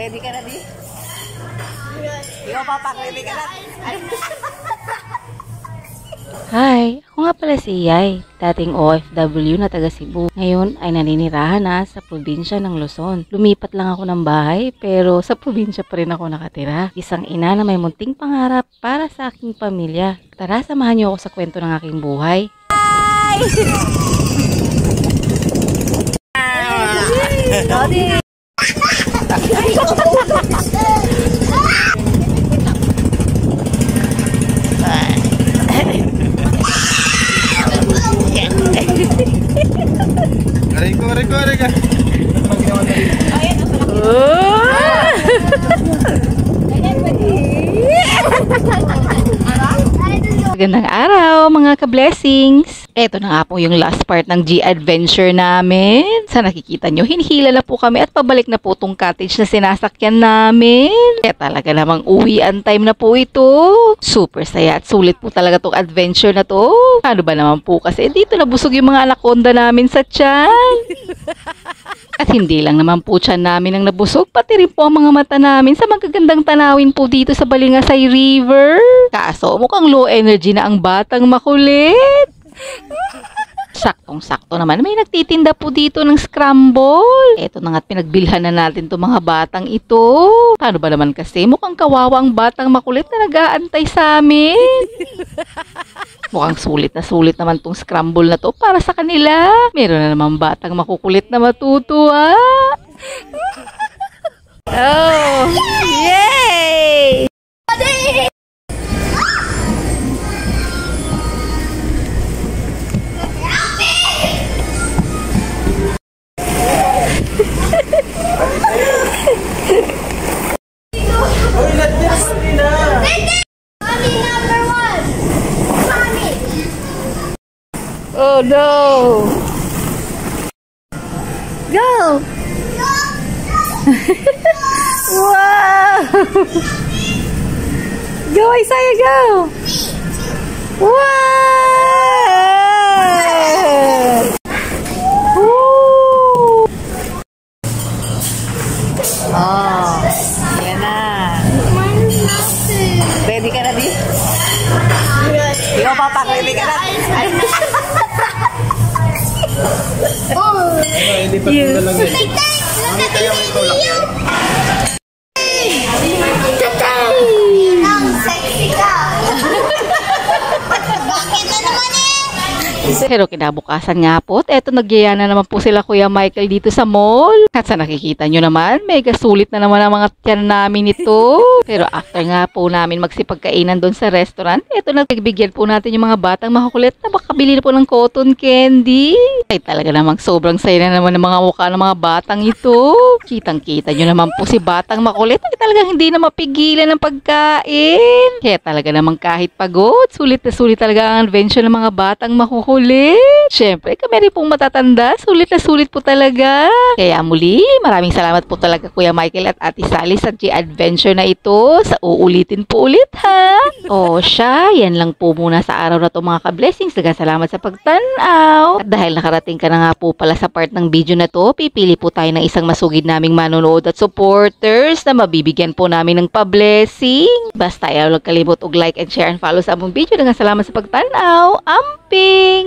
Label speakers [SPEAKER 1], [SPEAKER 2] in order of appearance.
[SPEAKER 1] Ready ka na, Di? Ikaw, Papa, ready ka na?
[SPEAKER 2] Hi, ako nga pala si Yay, dating OFW na taga Cebu. Ngayon ay naninirahan na sa probinsya ng Luzon. Lumipat lang ako ng bahay pero sa probinsya pa rin ako nakatira. Isang ina na may munting pangarap para sa aking pamilya. Tara, samahan niyo ako sa kwento ng aking buhay.
[SPEAKER 1] Hi!
[SPEAKER 3] Aray ka.
[SPEAKER 2] Magandang araw mga ka-blessings! Eto na nga po yung last part ng G-Adventure namin. Sa nakikita nyo, hinihila na po kami at pabalik na po tong cottage na sinasakyan namin. Kaya talaga namang uwian time na po ito. Super saya at sulit po talaga tong adventure na to. Ano ba naman po kasi dito nabusog yung mga anaconda namin sa tiyan. At hindi lang naman po tiyan namin ang nabusog, pati rin po ang mga mata namin sa magagandang tanawin po dito sa Balingasay River. Kaso mukhang low energy na ang batang makulit. Saktong-sakto naman, may nagtitinda po dito ng scramble. Eto na nga't pinagbilhan na natin itong mga batang ito. Paano ba naman kasi, mukhang kawawa ang batang makulit na nag-aantay sa amin. Mukhang sulit naman tong scramble na to para sa kanila. Meron na naman batang makukulit na matutuwa.
[SPEAKER 1] Oh! Yay! Oh no! Go! Wow! Go, Isaiah, go! Wow! Woo! Oh, yan na. Ready ka na, Di? Ikaw, Papa, ready ka na?
[SPEAKER 3] Hindi pa ito lang yan. Ang tayo may tulak yan.
[SPEAKER 4] Sexy ka! Bakit na naman eh?
[SPEAKER 2] Pero kinabukasan nga po, eto nagyaya na naman po sila Kuya Michael dito sa mall. At sa nakikita nyo naman, mega sulit na naman ang mga tiyan namin ito. Pero after nga po namin magsipagkainan doon sa restaurant, eto nagbigyan po natin yung mga batang makukulit na baka bili na po ng cotton candy. Ay talaga namang sobrang saya na naman ng mga mukha ng mga batang ito. Kitang-kita nyo naman po si batang makulit ay talagang hindi na mapigilan ng pagkain. Kaya talaga namang kahit pagod, sulit na sulit talaga ang adventure ng mga batang makukulit. Siyempre, kami rin pong matatanda, sulit na sulit po talaga. Kaya muli, maraming salamat po talaga Kuya Michael at Ate Sally sa G-Adventure na ito. Sa uulitin po ulit ha. O siya, yan lang po muna sa araw na to mga ka-blessings. Salamat sa pagtanaw. At dahil nakarating ka na nga po pala sa part ng video na to, pipili po tayo ng isang masugid naming manonood at supporters na mabibigyan po namin ng pa-blessing. Basta ayaw lang kalimot og like and share and follow sa among video. Salamat sa pagtanaw. Amping!